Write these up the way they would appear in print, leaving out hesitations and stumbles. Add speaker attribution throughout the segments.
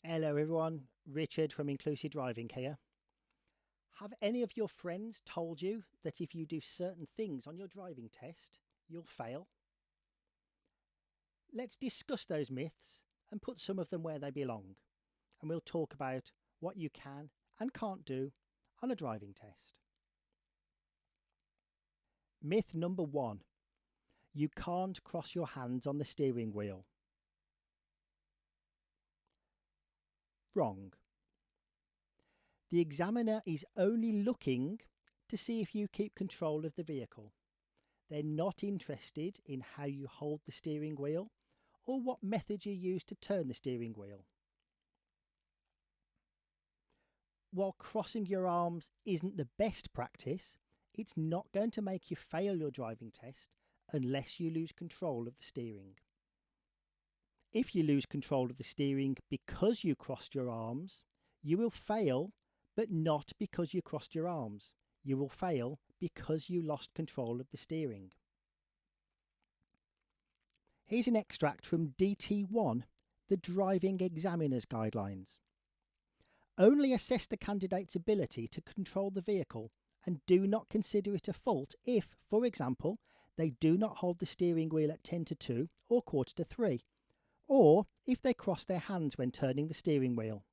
Speaker 1: Hello everyone, Richard from Inclusive Driving here. Have any of your friends told you that if you do certain things on your driving test, you'll fail? Let's discuss those myths and put some of them where they belong, and we'll talk about what you can and can't do on a driving test. Myth number one, you can't cross your hands on the steering wheel. Wrong. The examiner is only looking to see if you keep control of the vehicle. They're not interested in how you hold the steering wheel or what method you use to turn the steering wheel. While crossing your arms isn't the best practice, it's not going to make you fail your driving test unless you lose control of the steering. If you lose control of the steering because you crossed your arms, you will fail, but not because you crossed your arms. You will fail because you lost control of the steering. Here's an extract from DT1, the Driving Examiner's Guidelines. Only assess the candidate's ability to control the vehicle and do not consider it a fault if, for example, they do not hold the steering wheel at 10 to 2 or quarter to 3, or if they cross their hands when turning the steering wheel.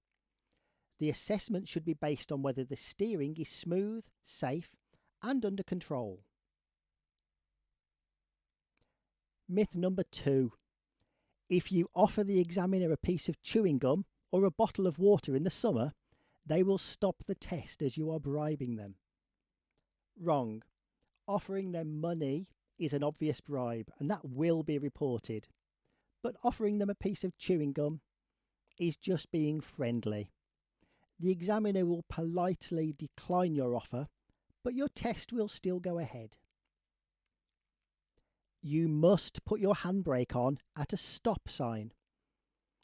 Speaker 1: The assessment should be based on whether the steering is smooth, safe, and under control. Myth number 2. If you offer the examiner a piece of chewing gum or a bottle of water in the summer, they will stop the test as you are bribing them. Wrong. Offering them money is an obvious bribe and that will be reported. But offering them a piece of chewing gum is just being friendly. The examiner will politely decline your offer, but your test will still go ahead. You must put your handbrake on at a stop sign.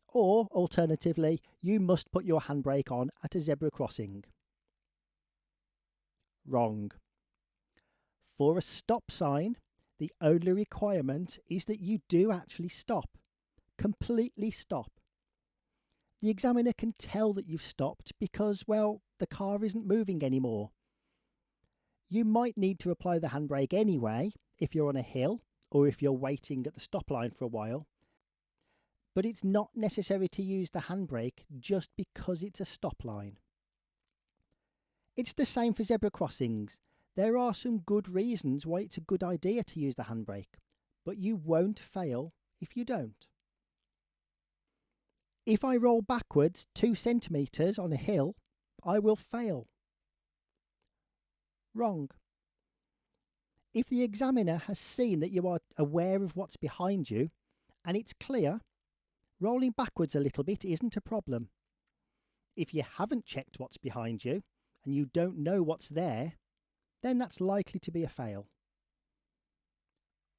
Speaker 1: Or, alternatively, you must put your handbrake on at a zebra crossing. Wrong. For a stop sign, the only requirement is that you do actually stop. Completely stop. The examiner can tell that you've stopped because, well, the car isn't moving anymore. You might need to apply the handbrake anyway if you're on a hill or if you're waiting at the stop line for a while, but it's not necessary to use the handbrake just because it's a stop line. It's the same for zebra crossings. There are some good reasons why it's a good idea to use the handbrake, but you won't fail if you don't. If I roll backwards 2 centimetres on a hill, I will fail. Wrong. If the examiner has seen that you are aware of what's behind you and it's clear, rolling backwards a little bit isn't a problem. If you haven't checked what's behind you and you don't know what's there, then that's likely to be a fail.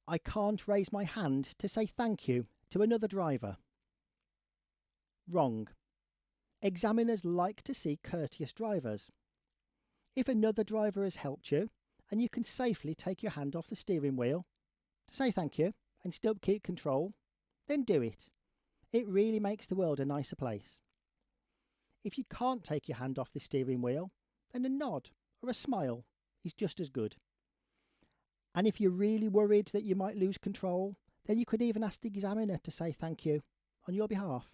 Speaker 1: I can't raise my hand to say thank you to another driver. Wrong. Examiners like to see courteous drivers. If another driver has helped you and you can safely take your hand off the steering wheel to say thank you and still keep control, then do it. It really makes the world a nicer place. If you can't take your hand off the steering wheel, then a nod or a smile is just as good. And if you're really worried that you might lose control, then you could even ask the examiner to say thank you on your behalf.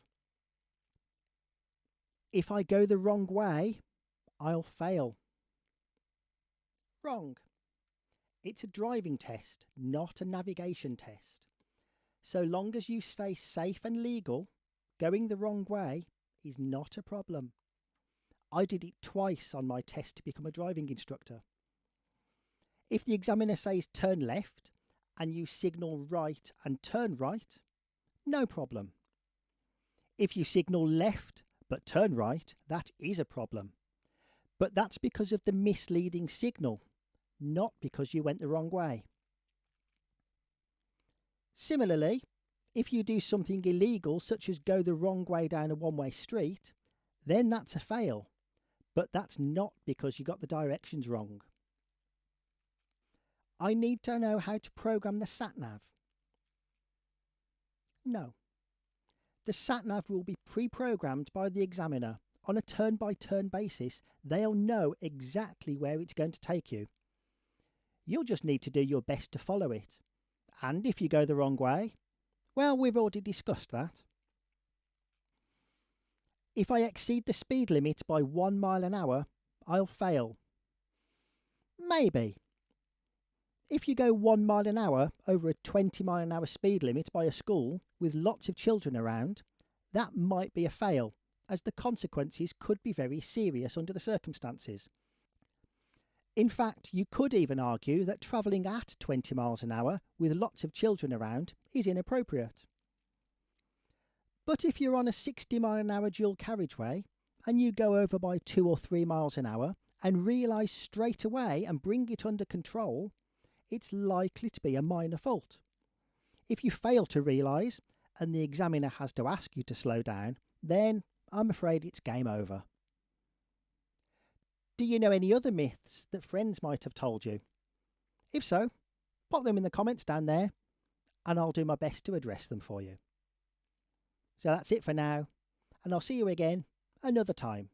Speaker 1: If I go the wrong way, I'll fail. Wrong. It's a driving test, not a navigation test. So long as you stay safe and legal, going the wrong way is not a problem. I did it twice on my test to become a driving instructor. If the examiner says turn left and you signal right and turn right, no problem. If you signal left but turn right, that is a problem. But that's because of the misleading signal, not because you went the wrong way. Similarly, if you do something illegal such as go the wrong way down a one-way street, then that's a fail. But that's not because you got the directions wrong. I need to know how to program the sat-nav. No. The sat-nav will be pre-programmed by the examiner on a turn-by-turn basis. They'll know exactly where it's going to take you. You'll just need to do your best to follow it. And if you go the wrong way, well, we've already discussed that. If I exceed the speed limit by 1 mile an hour, I'll fail. Maybe. If you go 1 mile an hour over a 20 mile an hour speed limit by a school with lots of children around, that might be a fail, as the consequences could be very serious under the circumstances. In fact, you could even argue that travelling at 20 miles an hour with lots of children around is inappropriate. But if you're on a 60 mile an hour dual carriageway and you go over by 2 or 3 miles an hour and realise straight away and bring it under control, it's likely to be a minor fault. If you fail to realise and the examiner has to ask you to slow down, then I'm afraid it's game over. Do you know any other myths that friends might have told you? If so, pop them in the comments down there and I'll do my best to address them for you. So that's it for now, and I'll see you again another time.